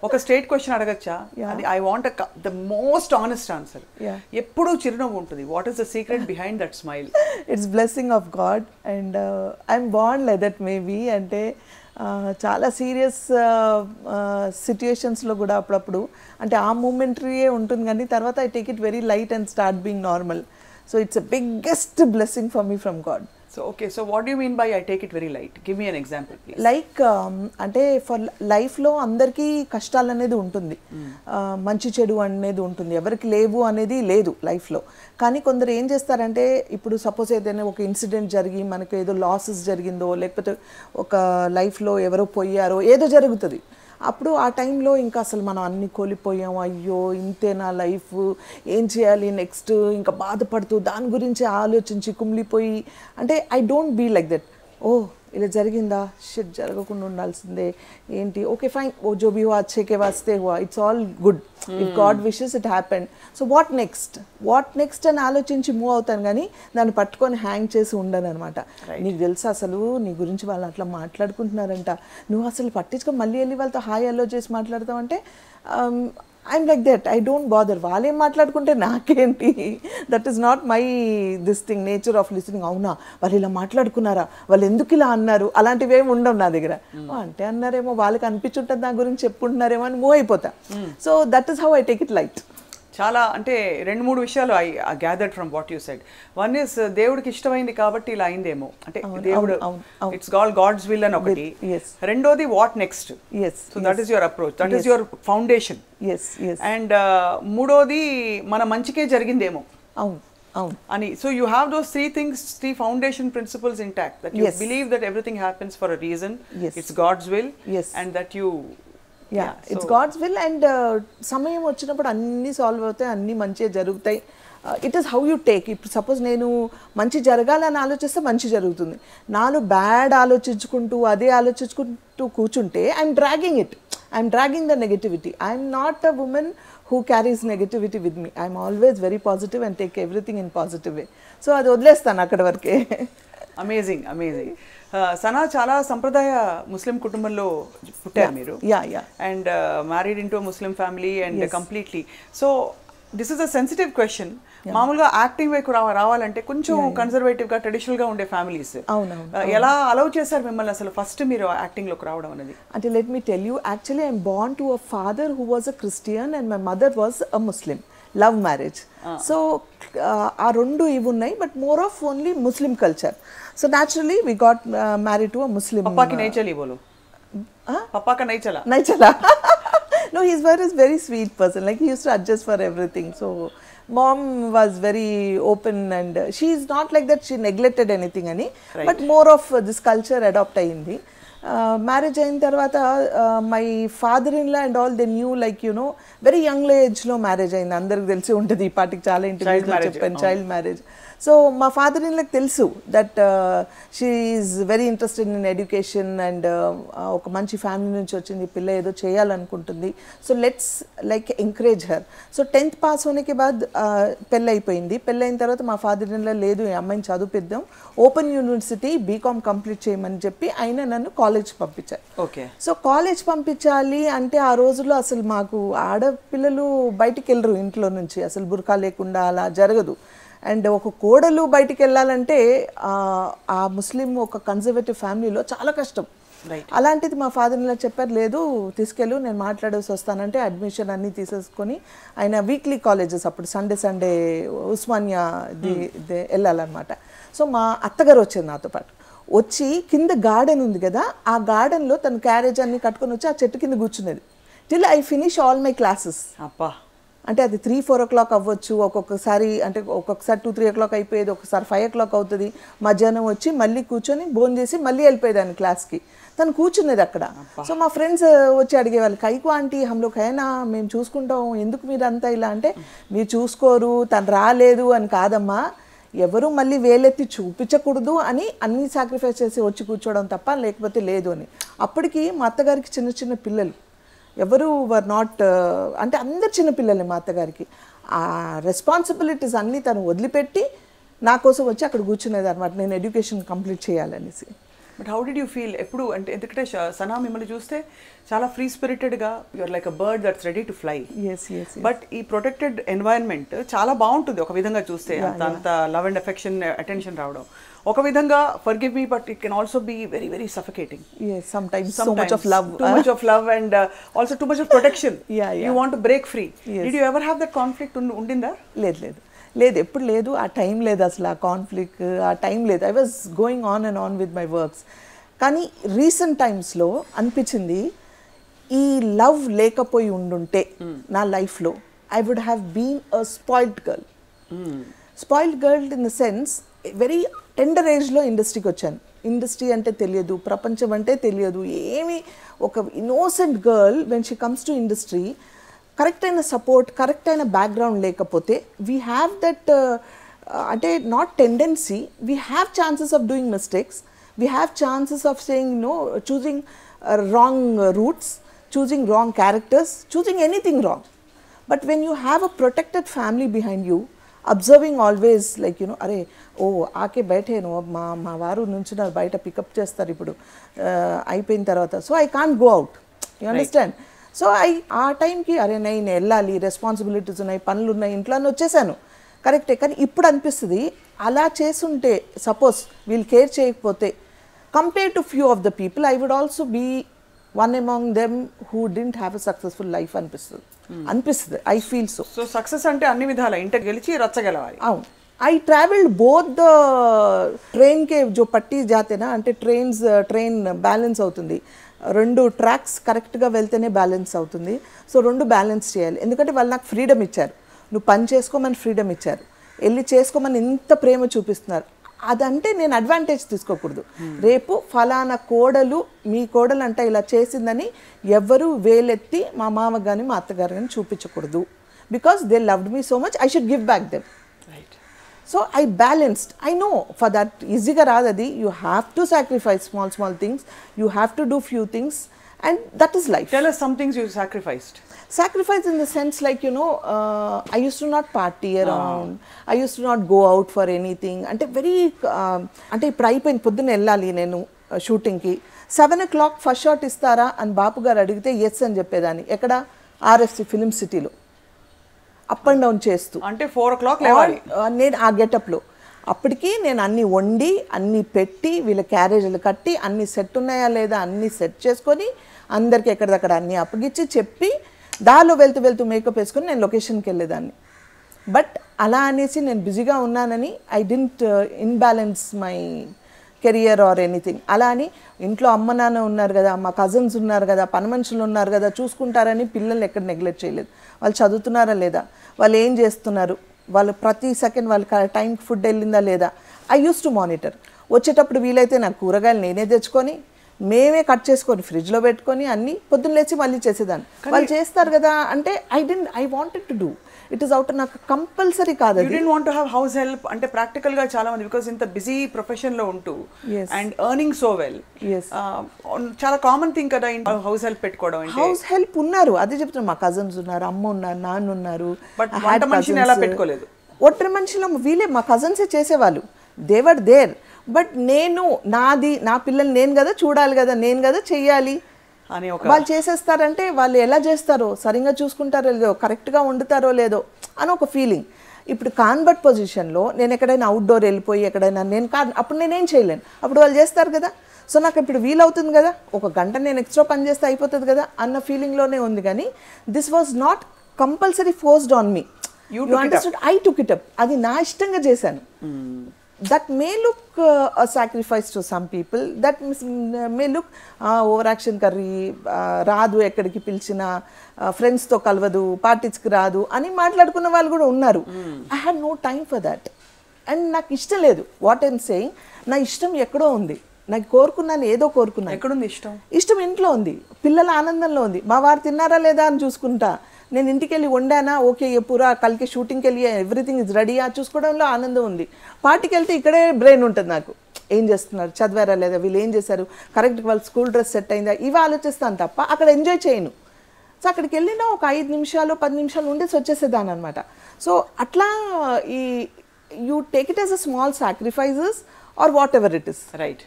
ఒక straight question అడగచ్చా? అది I want the most honest answer. ఎప్పుడూ చిరునవ్వు ఉంటుంది. What is the secret behind that smile? It's blessing of God and I'm born like that maybe. అంటే చాలా serious సిచ్యుయేషన్స్లో కూడా అప్పుడప్పుడు అంటే ఆ మూమెంటరీయే ఉంటుంది, కానీ తర్వాత I take it very light and start being normal. So it's a biggest blessing for me from God. So okay, so what do you mean by I take it very light? Give me an example, please. Like అంటే for లైఫ్లో అందరికీ కష్టాలు అనేది ఉంటుంది, మంచి చెడు అనేది ఉంటుంది, ఎవరికి లేవు అనేది లేదు లైఫ్లో. కానీ కొందరు ఏం చేస్తారంటే, ఇప్పుడు సపోజ్ ఏదైనా ఒక ఇన్సిడెంట్ జరిగి మనకు ఏదో లాసెస్ జరిగిందో, లేకపోతే ఒక లైఫ్లో ఎవరో పోయారో ఏదో జరుగుతుంది, అప్పుడు ఆ టైంలో ఇంకా అసలు మనం అన్నీ కోల్పోయాం, అయ్యో ఇంతేనా లైఫ్, ఏం చేయాలి నెక్స్ట్, ఇంకా బాధపడుతూ దాని గురించి ఆలోచించి కుమిలిపోయి, అంటే I don't be like that. ఓ ఇలా జరిగిందా, షిట్ జరగకుండా ఉండాల్సిందే, ఏంటి, ఓకే ఫైన్, ఓ జో భీ హువా అచ్చే కే వాస్తే హువా, it's all good, if God wishes it happened. So what next అని ఆలోచించి మూవ్ అవుతాను, కానీ దాన్ని పట్టుకొని హ్యాంగ్ చేసి ఉండను అనమాట. నీకు తెలుసా అసలు నీ గురించి వాళ్ళు అట్లా మాట్లాడుకుంటున్నారంట, నువ్వు అసలు పట్టించుకో, మళ్ళీ వెళ్ళి వాళ్ళతో హాయ్ అలో చేసి మాట్లాడతావంటే I'm like that. I don't bother, వాళ్ళు ఏం మాట్లాడుకుంటే నాకేంటి, that is not my this thing, nature of listening. అవునా వాళ్ళు ఇలా మాట్లాడుకున్నారా, వాళ్ళు ఎందుకు ఇలా అన్నారు, అలాంటివి ఏమి ఉండవు నా దగ్గర. అంటే అన్నారేమో, వాళ్ళకి అనిపించుంటుంది నా గురించి చెప్పుకుంటున్నారేమో అని మూవ్ అయిపోతా. So that is how I take it light. చాలా అంటే 2-3 విషయాలు I gathered from what you said. One is దేవుడికి ఇష్టమైంది కాబట్టి ఇలా అయిందేమో, అంటే దేవుడు ఇట్స్ గాడ్స్ విల్ అని ఒకటి. రెండోది what next. So that is your approach, that is your foundation. And మూడోది మన మంచికే జరిగిందేమో అని. So you have those 3 things, 3 foundation principles intact, that you believe that everything happens for a reason, it's God's will, and that you it's God's will. And సమయం వచ్చినప్పుడు అన్నీ సాల్వ్ అవుతాయి, అన్నీ మంచిగా జరుగుతాయి. It is how you take. ఇప్పుడు suppose నేను మంచి జరగాలని ఆలోచిస్తే మంచి జరుగుతుంది, నాలో బ్యాడ్ ఆలోచించుకుంటూ అదే ఆలోచించుకుంటూ కూర్చుంటే I'm dragging the negativity. I'm not a women who carries negativity with me. I'm always very positive and take everything in positive way. So అది వదిలేస్తాను అక్కడ వరకే. అమేజింగ్. సనా చాలా సంప్రదాయ ముస్లిం కుటుంబంలో పుట్టారు మీరు. And married into Muslim family and completely. So this is a sensitive question. మామూలుగా యాక్టింగ్ వైపు రావాలంటే కొంచెం కన్జర్వేటివ్ గా ట్రెడిషనల్ గా ఉండే ఫ్యామిలీస్ ఎలా అలౌ చేశారు మిమ్మల్ని అసలు ఫస్ట్ మీరు యాక్టింగ్ లోకి రావడం అనేది? అంటే let me tell you, actually I'm born to a father who was a Christian and my mother was a Muslim. Love marriage. So ఆ రెండు ఇవి ఉన్నాయి, but more of only Muslim culture. So naturally we got married to a Muslim. పప్పా కి నహీ చలి బోలో. పప్పా కా నహీ చలా. No, he's very sweet person. Like he used to adjust for everything. So mom was very open and she's not like that she neglected anything ani, but more of this culture adopt ayindi. Marriage ayin tarvata my father-in-law and all, they knew, like you know, very young age lo marriage ayindi. Andariki telisi untadi ee party chaala interviews lo cheppan child marriage. So మా father in లాకి తెలుసు that she is very interested in education and ఒక మంచి family నుంచి వచ్చింది, పిల్ల ఏదో చేయాలనుకుంటుంది, so let's like encourage her. So 10th pass హోనేకే బాద్ పెళ్ళి అయిపోయింది. పెళ్ళైన తర్వాత మా ఫాదర్ ఇన్ లా లేదు, ఈ అమ్మాయిని చదివిద్దాం, ఓపెన్ యూనివర్సిటీ బీకామ్ కంప్లీట్ చేయమని చెప్పి ఆయన నన్ను కాలేజ్ పంపించారు. ఓకే. సో కాలేజ్ పంపించాలి అంటే ఆ రోజుల్లో అసలు మాకు ఆడపిల్లలు బయటికి వెళ్ళరు ఇంట్లో నుంచి, అసలు బుర్కా లేకుండా అలా జరగదు. అండ్ ఒక కోడలు బయటికి వెళ్ళాలంటే ఆ ముస్లిం ఒక కన్జర్వేటివ్ ఫ్యామిలీలో చాలా కష్టం. అలాంటిది మా ఫాదర్ ఇలా చెప్పారు, లేదు తీసుకెళ్ళు, నేను మాట్లాడేసి వస్తానంటే అడ్మిషన్ అన్నీ తీసేసుకొని ఆయన వీక్లీ కాలేజెస్ అప్పుడు సండే ఉస్మానియా వెళ్ళాలన్నమాట. సో మా అత్తగారు వచ్చేది నాతో పాటు, వచ్చి కింద గార్డెన్ ఉంది కదా, ఆ గార్డెన్లో తన క్యారేజ్ అన్నీ కట్టుకొని వచ్చి ఆ చెట్టు కింద కూర్చునేది till I finish all my classes. అప్పా. అంటే అది 3-4 o'clock అవ్వచ్చు, ఒక్కొక్కసారి 2-3 o'clock అయిపోయేది, ఒకసారి 5 o'clock అవుతుంది. మధ్యాహ్నం వచ్చి మళ్ళీ కూర్చొని భోజనం చేసి మళ్ళీ వెళ్ళిపోయేదాన్ని క్లాస్కి. తను కూర్చునేది అక్కడ. సో మా ఫ్రెండ్స్ వచ్చి అడిగేవాళ్ళు, కైకు ఆంటీ హమ్లోకి అయినా మేము చూసుకుంటాం, ఎందుకు మీరు అంతా ఇలా అంటే, మీరు చూసుకోరు, తను రాలేదు అని కాదమ్మా, ఎవరు మళ్ళీ వేలెత్తి చూపించకూడదు అని అన్నీ సాక్రిఫైస్ చేసి వచ్చి కూర్చోవడం తప్ప, లేకపోతే లేదు అని. అప్పటికి మా అత్తగారికి చిన్న పిల్లలు, ఎవరు వర్ నాట్, అంటే అందరు చిన్నపిల్లలే మా అత్తగారికి. ఆ రెస్పాన్సిబిలిటీస్ అన్నీ తను వదిలిపెట్టి నా కోసం వచ్చి అక్కడ కూర్చునేది అనమాట, నేను ఎడ్యుకేషన్ కంప్లీట్ చేయాలనేసి. But how did you feel ఎప్పుడు అంటే ఎందుకంటే సనా మిమ్మల్ని చూస్తే చాలా ఫ్రీ స్పిరిటెడ్గా you're like a bird that's ready to fly. But ఈ ప్రొటెక్టెడ్ ఎన్వైరన్మెంట్ చాలా బాగుంటుంది ఒక విధంగా చూస్తే, అంత లవ్ అండ్ అఫెక్షన్ అటెన్షన్ రావడం. ఒక విధంగా forgive me, but it can also be very very suffocating. Sometimes so much of love. Too much of love and also too much of protection. You want to break free. Did you ever have that conflict undinda? లేదు ఎప్పుడు లేదు. ఆ time లేదు అసలు, ఆ conflict ఆ time లేదు. I was going on and on with my works. కానీ రీసెంట్ టైమ్స్లో అనిపించింది, ఈ లవ్ లేకపోయి ఉండుంటే నా లైఫ్లో I would have been a spoiled girl. Spoiled girl in the sense very tender ఏజ్లో ఇండస్ట్రీకి వచ్చాను. ఇండస్ట్రీ అంటే తెలియదు, ప్రపంచం అంటే తెలియదు, ఏమి ఒక innocent girl when she comes to industry. Correct అయిన సపోర్ట్, కరెక్ట్ అయిన బ్యాక్గ్రౌండ్ లేకపోతే వీ హ్యావ్ దట్ అంటే not tendency, we have chances of doing mistakes, we have chances of saying no, choosing wrong routes, choosing wrong characters, choosing anything wrong. But when you have a protected family behind you, observing always like, you know, are oh aake baithe no ma varu nunchunar baita pick up chestar ipudu ayipoyin tarvata, so I can't go out, you understand? Right. So aa time ki are nai ne ellali, responsibilities unnai, panulu unnai, intlo ani vachesanu కరెక్టే. కానీ ఇప్పుడు అనిపిస్తుంది అలా చేస్తుంటే, suppose వీళ్ళు care చేయకపోతే, compare to few of the people I would also be one among them who didn't have a successful life అనిపిస్తుంది. I feel so. So success అంటే అన్ని విధాల ఇంట గెలిచి రచ్చగలవాలి. అవును. I traveled both the train के जो पट्टी जाते ना, అంటే ట్రైన్ బ్యాలెన్స్ అవుతుంది, రెండు ట్రాక్స్ కరెక్ట్గా వెళ్తేనే బ్యాలెన్స్ అవుతుంది. సో రెండు బ్యాలెన్స్ చేయాలి. ఎందుకంటే వాళ్ళు నాకు ఫ్రీడమ్ ఇచ్చారు, నువ్వు పని చేసుకోమని ఫ్రీడమ్ ఇచ్చారు, వెళ్ళి చేసుకోమని ఇంత ప్రేమ చూపిస్తున్నారు. అదంటే నేను అడ్వాంటేజ్ తీసుకోకూడదు. రేపు ఫలానా కోడలు, మీ కోడలు అంటే ఇలా చేసిందని ఎవరు వేలెత్తి మా మామ కానీ మా అత్తగారు కానీ చూపించకూడదు. Because they loved me so much, I should give back them. So I balanced. I know for that ఈజీగా రాదు అది. You have to sacrifice small things, you have to do few things, and that is life. Tell us some things you sacrificed. Sacrifice in the sense like, you know, I used to not party around, I used to not go out for anything. Ante very ante ippudu ayipoyin, podduna ellali nenu shooting ki 7 o'clock first shot istara అని బాపు గారు అడిగితే yes అని చెప్పేదాన్ని. ఎక్కడ? RFC film సిటీలో up and down చేస్తూ. అంటే 4 o'clock లేవాలి నేను ఆ గెటప్లో. అప్పటికి నేను అన్నీ వండి, అన్నీ పెట్టి, వీళ్ళ క్యారేజీలు కట్టి, అన్నీ సెట్ ఉన్నాయా లేదా అన్నీ సెట్ చేసుకొని, అందరికీ ఎక్కడిదక్కడ అన్నీ అప్పగిచ్చి చెప్పి, దారిలో వెళ్తూ మేకప్ వేసుకొని నేను లొకేషన్కి వెళ్ళేదాన్ని. బట్ అలా అనేసి నేను బిజీగా ఉన్నానని I didn't imbalance my career or anything. అలా అని ఇంట్లో అమ్మ నాన్న ఉన్నారు కదా, మా కజిన్స్ ఉన్నారు కదా, పని మనుషులు ఉన్నారు కదా, చూసుకుంటారని పిల్లల్ని ఎక్కడ నెగ్లెక్ట్ చేయలేదు. వాళ్ళు చదువుతున్నారా లేదా, వాళ్ళు ఏం చేస్తున్నారు, వాళ్ళు ప్రతి సెకండ్ వాళ్ళకి టైంకి ఫుడ్ వెళ్ళిందా లేదా, ఐ యూస్ టు మానిటర్. వచ్చేటప్పుడు వీలైతే నాకు కూరగాయలు నేనే తెచ్చుకొని, మేమే కట్ చేసుకొని ఫ్రిడ్జ్లో పెట్టుకొని అన్నీ పొద్దున్న లేచి మళ్ళీ చేసేదాన్ని. వాళ్ళు చేస్తారు కదా అంటే I wanted to do it is out. నాకు కంపల్సరీ కాదు. You didn't want to have house help అంటే ప్రాక్టికల్ గా చాలా మంది, బికాజ్ ఇంత బిజీ ప్రొఫెషన్ లో ఉంటూ అండ్ ఎర్నింగ్ సో వెల్, చాలా కామన్ థింగ్ కదా హౌస్ హెల్ప్ పెట్టుకోవడం. అంటే హౌస్ హెల్ప్ ఉన్నారు, అదే చెప్తున్నా, మా కజిన్స్ ఉన్నారు, అమ్మ ఉన్నారు, నాన్న ఉన్నారు. బట్ వంట మనిషిని ఎలా పెట్టుకోలేదు. ఒంటరి మనుషులు వీళ్ళే మా కజిన్సే చేసేవాళ్ళు, దే వర్ దేర్. బట్ నేను నా పిల్లలు నేను కదా చూడాలి కదా, నేను కదా చెయ్యాలి. వాళ్ళు చేసేస్తారంటే వాళ్ళు ఎలా చేస్తారో, సరిగ్గా చూసుకుంటారో లేదో, కరెక్ట్గా వండుతారో లేదో అని ఒక ఫీలింగ్. ఇప్పుడు కాన్వర్ట్ పొజిషన్లో నేను ఎక్కడైనా అవుట్డోర్ వెళ్ళిపోయి ఎక్కడైనా అప్పుడు నేనేం చేయలేను, అప్పుడు వాళ్ళు చేస్తారు కదా. సో నాకు ఇప్పుడు వీలవుతుంది కదా, ఒక గంట నేను ఎక్స్ట్రా పని చేస్తే అయిపోతుంది కదా అన్న ఫీలింగ్లోనే ఉంది. కానీ this was not compulsory forced on me. You understood? I took it up. అది నా ఇష్టంగా చేశాను. That may look a sacrifice to some people, that may look overaction curry రాదు, ఎక్కడికి పిలిచిన ఫ్రెండ్స్తో కలవదు, పార్టీస్కి రాదు అని మాట్లాడుకున్న వాళ్ళు కూడా ఉన్నారు. I had no time for that and నాకు ఇష్టం లేదు. వాట్ ఐమ్ సేయింగ్, నా ఇష్టం ఎక్కడో ఉంది, నాకు కోరుకున్నాను, ఏదో కోరుకున్నాను. ఎక్కడుంది ఇష్టం? ఇష్టం ఇంట్లో ఉంది, పిల్లల ఆనందంలో ఉంది. మా వారు తిన్నారా లేదా అని చూసుకుంటా, నేను ఇంటికి వెళ్ళి వండానా, ఓకే పూరా కలికి షూటింగ్కి వెళ్ళి ఎవ్రీథింగ్ ఇస్ రెడీయా చూసుకోవడంలో ఆనందం ఉంది. పార్టీకి వెళ్తే ఇక్కడే బ్రెయిన్ ఉంటుంది నాకు, ఏం చేస్తున్నారు, చదివారా లేదా, వీళ్ళు ఏం చేశారు, కరెక్ట్గా వాళ్ళ స్కూల్ డ్రెస్ సెట్ అయిందా, ఇవి ఆలోచిస్తాను తప్ప అక్కడ ఎంజాయ్ చేయను. సో అక్కడికి వెళ్ళినా ఒక 5 నిమిషాలు 10 నిమిషాలు ఉండేసి వచ్చేసేదాన్ని అనమాట. సో అట్లా you take it as a small sacrifices or whatever it is. Right.